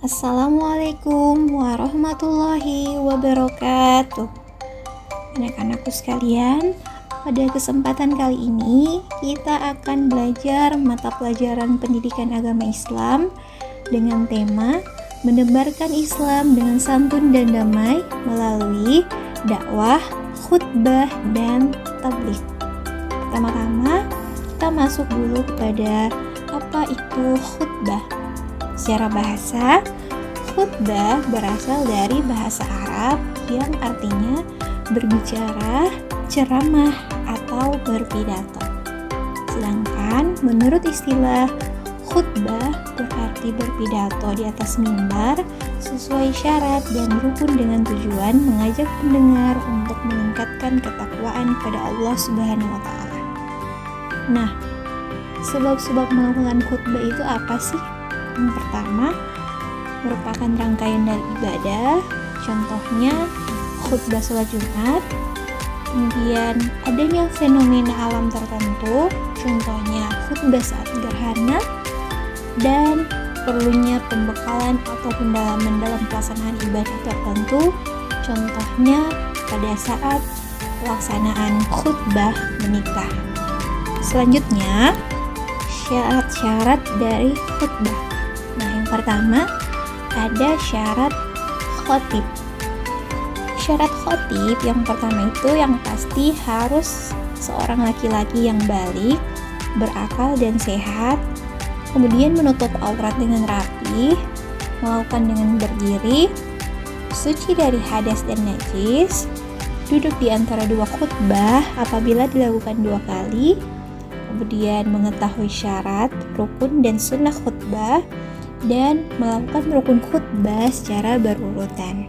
Assalamualaikum warahmatullahi wabarakatuh. Anak-anakku sekalian, pada kesempatan kali ini kita akan belajar mata pelajaran pendidikan agama Islam dengan tema menebarkan Islam dengan santun dan damai melalui dakwah, khutbah, dan tabligh. Pertama-tama kita masuk dulu kepada apa itu khutbah. Secara bahasa, khutbah berasal dari bahasa Arab yang artinya berbicara, ceramah, atau berpidato. Sedangkan menurut istilah khutbah berarti berpidato di atas mimbar sesuai syarat dan rukun dengan tujuan mengajak pendengar untuk meningkatkan ketakwaan kepada Allah Subhanahu wa Ta'ala. Nah, sebab-sebab melakukan khutbah itu apa sih? Yang pertama, merupakan rangkaian dari ibadah, contohnya khutbah sholat Jumat. Kemudian adanya fenomena alam tertentu, contohnya khutbah saat gerhana, dan perlunya pembekalan atau pendalaman dalam pelaksanaan ibadah tertentu, contohnya pada saat pelaksanaan khutbah menikah. Selanjutnya, syarat-syarat dari khutbah. Nah, yang pertama ada syarat khotib. Syarat khotib yang pertama itu yang pasti harus seorang laki-laki yang balik, berakal dan sehat, kemudian menutup aurat dengan rapi, melakukan dengan berdiri, suci dari hadas dan najis, duduk di antara dua khutbah apabila dilakukan 2 kali, kemudian mengetahui syarat, rukun, dan sunnah khutbah, dan melakukan rukun khutbah secara berurutan.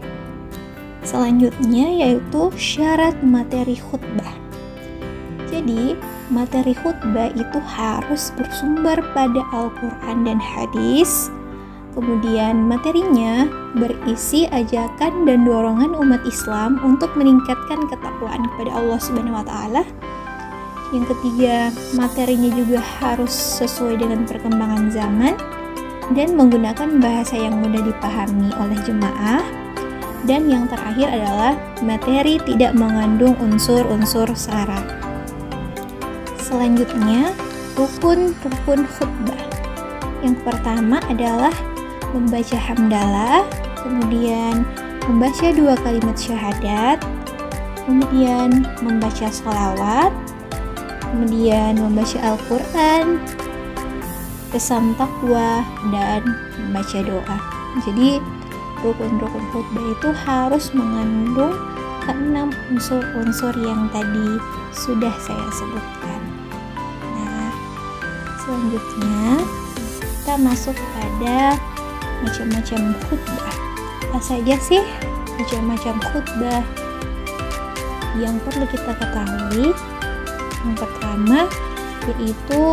Selanjutnya yaitu syarat materi khutbah. Jadi, materi khutbah itu harus bersumber pada Al-Quran dan hadis. Kemudian materinya berisi ajakan dan dorongan umat Islam untuk meningkatkan ketakwaan kepada Allah Subhanahu wa Ta'ala. Yang ketiga, materinya juga harus sesuai dengan perkembangan zaman dan menggunakan bahasa yang mudah dipahami oleh jemaah. Dan yang terakhir adalah materi tidak mengandung unsur-unsur sara. Selanjutnya, rukun-rukun khutbah. Yang pertama adalah membaca hamdalah, kemudian membaca 2 kalimat syahadat, kemudian membaca sholawat, kemudian membaca Al-Quran, pesan takwa, dan membaca doa. Jadi rukun-rukun khutbah itu harus mengandung 6 unsur-unsur yang tadi sudah saya sebutkan. Nah, selanjutnya kita masuk pada macam-macam khutbah. Apa saja sih macam-macam khutbah yang perlu kita ketahui? Yang pertama yaitu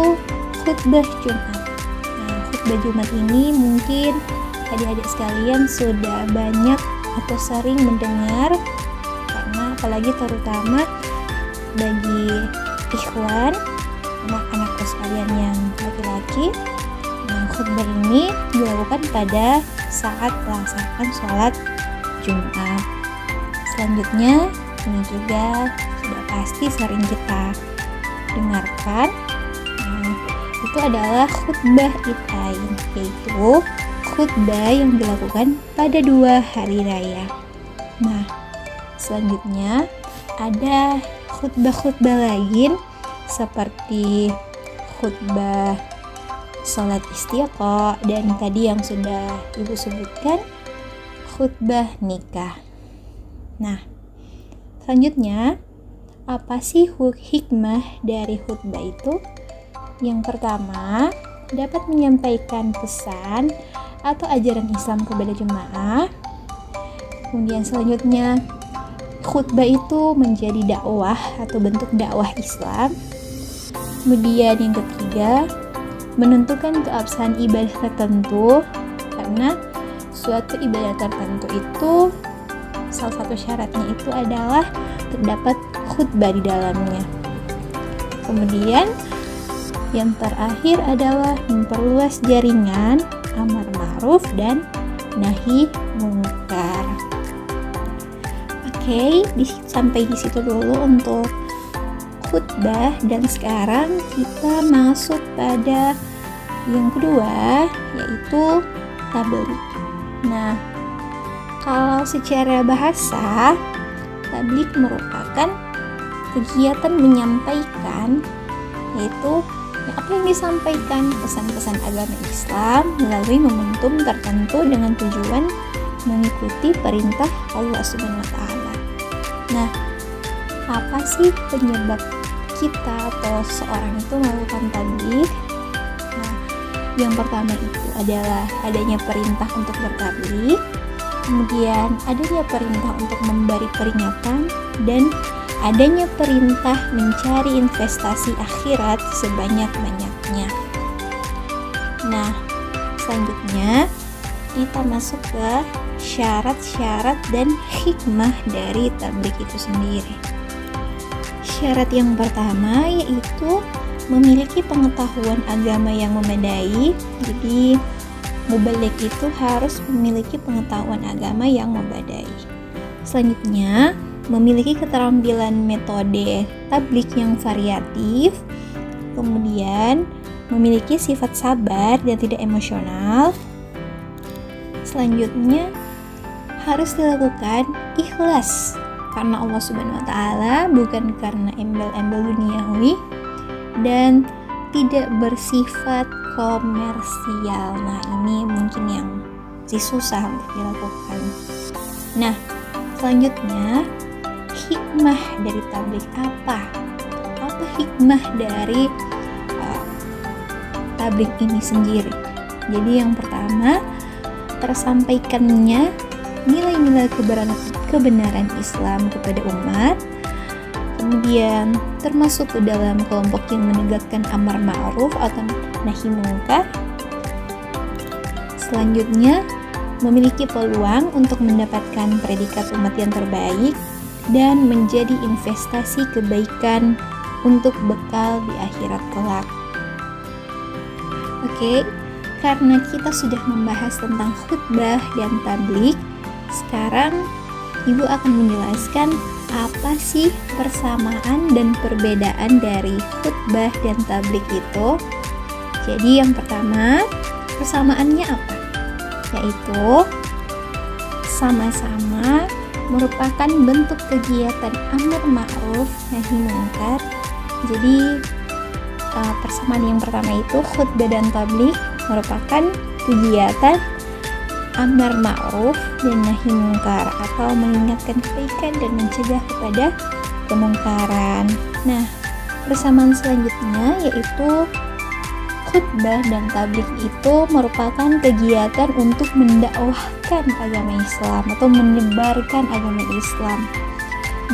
khutbah Jumat. Nah, khutbah Jumat ini mungkin adik-adik sekalian sudah banyak atau sering mendengar, karena apalagi terutama bagi ikhwan, anak-anakku sekalian yang laki-laki. Nah, khutbah ini dilakukan pada saat melaksanakan sholat Jumat. Selanjutnya, ini juga sudah pasti sering kita dengarkan. Nah, itu adalah khutbah Id'ain, yaitu khutbah yang dilakukan pada 2 hari raya. Nah, selanjutnya ada khutbah-khutbah lain seperti khutbah sholat istiqa, dan tadi yang sudah ibu sebutkan khutbah nikah. Nah, selanjutnya apa sih hikmah dari khutbah itu? Yang pertama, dapat menyampaikan pesan atau ajaran Islam kepada jemaah. Kemudian selanjutnya, khutbah itu menjadi dakwah atau bentuk dakwah Islam. Kemudian yang ketiga, menentukan keabsahan ibadah tertentu, karena suatu ibadah tertentu itu salah satu syaratnya itu adalah terdapat khutbah di dalamnya. Kemudian yang terakhir adalah memperluas jaringan amar ma'ruf dan nahi mungkar. Oke, sampai di situ dulu untuk khutbah, dan sekarang kita masuk pada yang kedua, yaitu tabligh. Nah, kalau secara bahasa, tabligh merupakan kegiatan menyampaikan, yaitu apa yang disampaikan pesan-pesan agama Islam melalui momentum tertentu dengan tujuan mengikuti perintah Allah Subhanahu wa Ta'ala. Nah, apa sih penyebab kita atau seorang itu melakukan tabligh? Nah, yang pertama itu adalah adanya perintah untuk bertabligh, kemudian adanya perintah untuk memberi peringatan, dan adanya perintah mencari investasi akhirat sebanyak-banyaknya. Nah, selanjutnya kita masuk ke syarat-syarat dan hikmah dari tabligh itu sendiri. Syarat yang pertama yaitu memiliki pengetahuan agama yang memadai. Jadi mubaligh itu harus memiliki pengetahuan agama yang memadai. Selanjutnya, memiliki keterampilan metode tabligh yang variatif. Kemudian, memiliki sifat sabar dan tidak emosional. Selanjutnya, harus dilakukan ikhlas karena Allah Subhanahu wa Ta'ala, bukan karena embel-embel duniawi, dan tidak bersifat komersial. Nah, ini mungkin yang susah untuk dilakukan. Nah, selanjutnya, hikmah dari tabligh apa? Apa hikmah dari tabligh ini sendiri? Jadi yang pertama, tersampaikannya nilai-nilai kebenaran Islam kepada umat. Kemudian termasuk ke dalam kelompok yang menegakkan amar ma'ruf atau nahi mungkar. Selanjutnya, memiliki peluang untuk mendapatkan predikat umat yang terbaik dan menjadi investasi kebaikan untuk bekal di akhirat kelak. Oke, karena kita sudah membahas tentang khutbah dan tabligh, sekarang Ibu akan menjelaskan apa sih persamaan dan perbedaan dari khutbah dan tabligh itu. Jadi yang pertama, persamaannya apa? Yaitu sama-sama merupakan bentuk kegiatan amar ma'ruf nahi mungkar. Jadi persamaan yang pertama itu khutbah dan tabligh merupakan kegiatan amar ma'ruf dan nahi mungkar atau mengingatkan kebaikan dan mencegah kepada kemungkaran. Nah, persamaan selanjutnya yaitu khutbah dan tabligh itu merupakan kegiatan untuk mendakwahkan agama Islam atau menyebarkan agama Islam.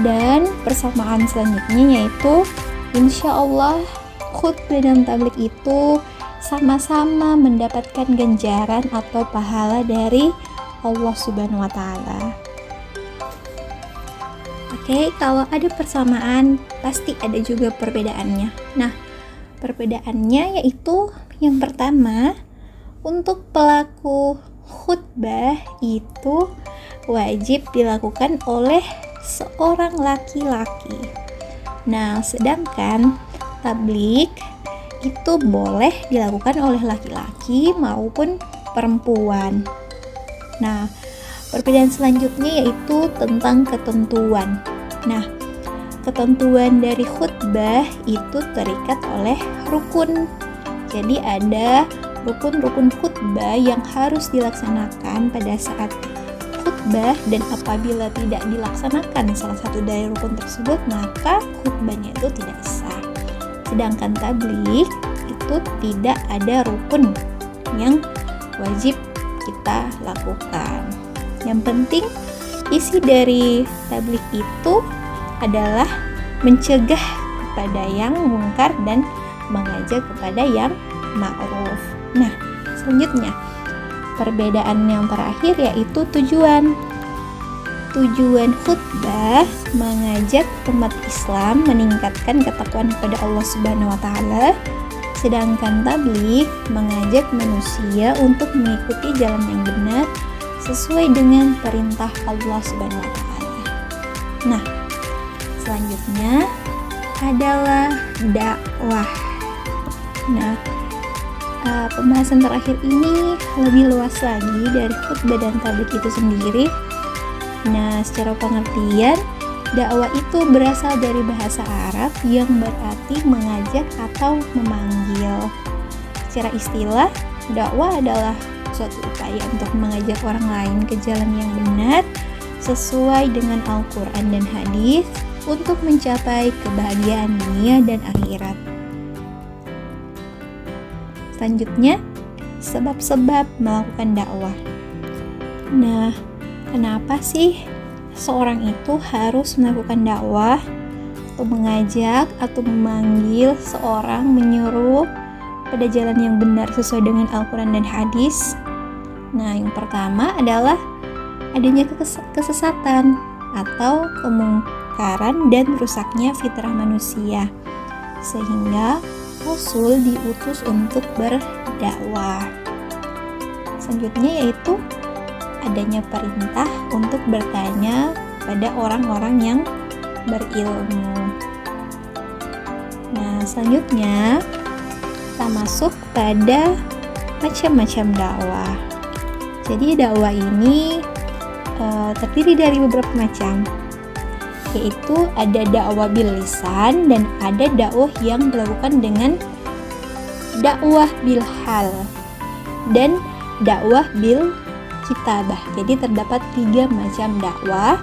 Dan persamaan selanjutnya yaitu insya Allah khutbah dan tabligh itu sama-sama mendapatkan ganjaran atau pahala dari Allah Subhanahu wa Ta'ala. Oke, kalau ada persamaan pasti ada juga perbedaannya. Nah, perbedaannya yaitu yang pertama, untuk pelaku khutbah itu wajib dilakukan oleh seorang laki-laki. Nah, sedangkan tabligh itu boleh dilakukan oleh laki-laki maupun perempuan. Nah, perbedaan selanjutnya yaitu tentang ketentuan. Nah, ketentuan dari khutbah itu terikat oleh rukun. Jadi ada rukun-rukun khutbah yang harus dilaksanakan pada saat khutbah, dan apabila tidak dilaksanakan salah satu dari rukun tersebut, maka khutbahnya itu tidak sah. Sedangkan tabligh itu tidak ada rukun yang wajib kita lakukan. Yang penting isi dari tabligh itu adalah mencegah kepada yang mungkar dan mengajak kepada yang ma'ruf. Nah, selanjutnya perbedaan yang terakhir yaitu tujuan. Tujuan khutbah mengajak umat Islam meningkatkan ketakwaan kepada Allah Subhanahu wa Ta'ala, sedangkan tabligh mengajak manusia untuk mengikuti jalan yang benar sesuai dengan perintah Allah Subhanahu wa taala. Nah, selanjutnya adalah dakwah. Nah, pembahasan terakhir ini lebih luas lagi dari khutbah dan tabligh itu sendiri. Nah, secara pengertian, dakwah itu berasal dari bahasa Arab yang berarti mengajak atau memanggil. Secara istilah, dakwah adalah suatu upaya untuk mengajak orang lain ke jalan yang benar sesuai dengan Al-Quran dan hadis untuk mencapai kebahagiaan dunia dan akhirat. Selanjutnya, sebab-sebab melakukan dakwah. Nah, kenapa sih seorang itu harus melakukan dakwah atau mengajak atau memanggil seorang, menyuruh pada jalan yang benar sesuai dengan Al-Quran dan hadis? Nah, yang pertama adalah adanya kesesatan atau kemungkaran dan rusaknya fitrah manusia, sehingga Rasul diutus untuk berdakwah. Selanjutnya yaitu adanya perintah untuk bertanya pada orang-orang yang berilmu. Nah, selanjutnya kita masuk pada macam-macam dakwah. Jadi dakwah ini terdiri dari beberapa macam, yaitu ada dakwah bil lisan dan ada dakwah yang dilakukan dengan dakwah bil hal dan dakwah bil kitabah. Jadi terdapat 3 macam dakwah,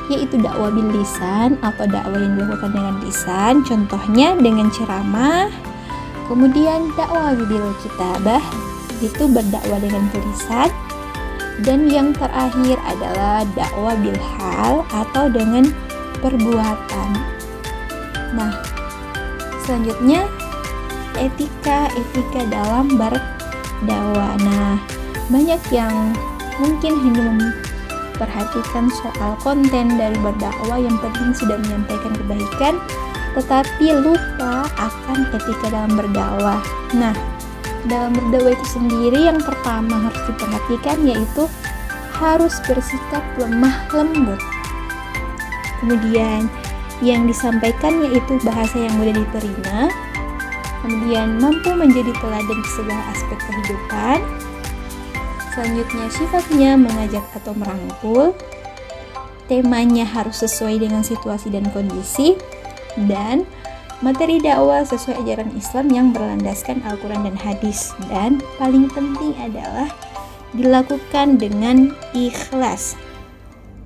yaitu dakwah bil lisan atau dakwah yang dilakukan dengan lisan, contohnya dengan ceramah. Kemudian dakwah bil kitabah, itu berdakwah dengan tulisan. Dan yang terakhir adalah dakwah bil hal atau dengan perbuatan. Nah, selanjutnya etika dalam berdakwah. Nah, banyak yang mungkin hanya memperhatikan soal konten dari berdakwah, yang penting sudah menyampaikan kebaikan, tetapi lupa akan etika dalam berdakwah. Nah, dalam berdakwah itu sendiri yang pertama harus diperhatikan yaitu harus bersikap lemah lembut. Kemudian yang disampaikan yaitu bahasa yang mudah diterima. Kemudian mampu menjadi teladan di segala aspek kehidupan. Selanjutnya sifatnya mengajak atau merangkul. Temanya harus sesuai dengan situasi dan kondisi. Dan materi dakwah sesuai ajaran Islam yang berlandaskan Al-Quran dan hadis. Dan paling penting adalah dilakukan dengan ikhlas.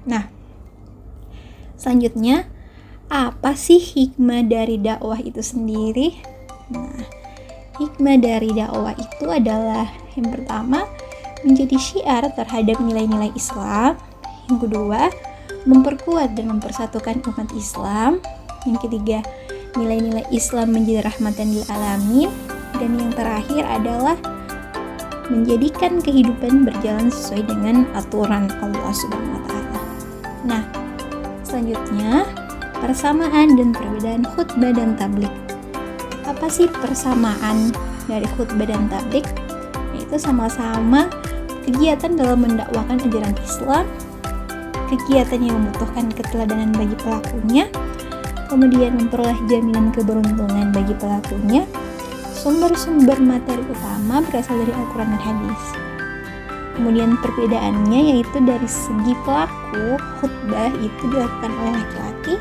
Nah, selanjutnya apa sih hikmah dari dakwah itu sendiri? Nah, hikmah dari dakwah itu adalah yang pertama, menjadi syiar terhadap nilai-nilai Islam. Yang kedua, memperkuat dan mempersatukan umat Islam. Yang ketiga, nilai-nilai Islam menjadi rahmatan lil alamin. Dan yang terakhir adalah menjadikan kehidupan berjalan sesuai dengan aturan Allah Subhanahu wa taala. Nah, selanjutnya persamaan dan perbedaan khutbah dan tabligh. Apa sih persamaan dari khutbah dan tabligh? Yaitu sama-sama kegiatan dalam mendakwakan ajaran Islam, kegiatan yang membutuhkan keteladanan bagi pelakunya, kemudian memperoleh jaminan keberuntungan bagi pelakunya. Sumber-sumber materi utama berasal dari Al-Quran dan hadis. Kemudian perbedaannya yaitu dari segi pelaku, khutbah itu dilakukan oleh laki-laki,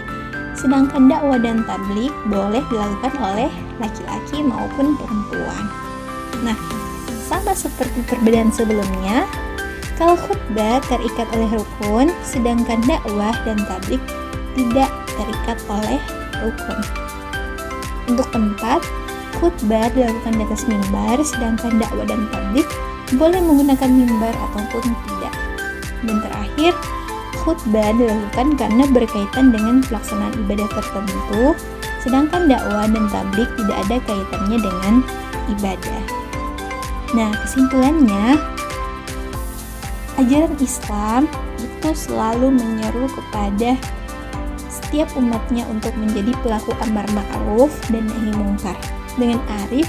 sedangkan dakwah dan tabligh boleh dilakukan oleh laki-laki maupun perempuan. Nah, sama seperti perbedaan sebelumnya, kalau khutbah terikat oleh rukun, sedangkan dakwah dan tabligh tidak terikat oleh rukun. Untuk tempat, khutbah dilakukan di atas mimbar, sedangkan dakwah dan tabligh boleh menggunakan mimbar ataupun tidak. Dan terakhir, khutbah dilakukan karena berkaitan dengan pelaksanaan ibadah tertentu, sedangkan dakwah dan tabligh tidak ada kaitannya dengan ibadah. Nah, kesimpulannya, ajaran Islam itu selalu menyeru kepada setiap umatnya untuk menjadi pelaku amar ma'ruf dan nahi mungkar dengan arif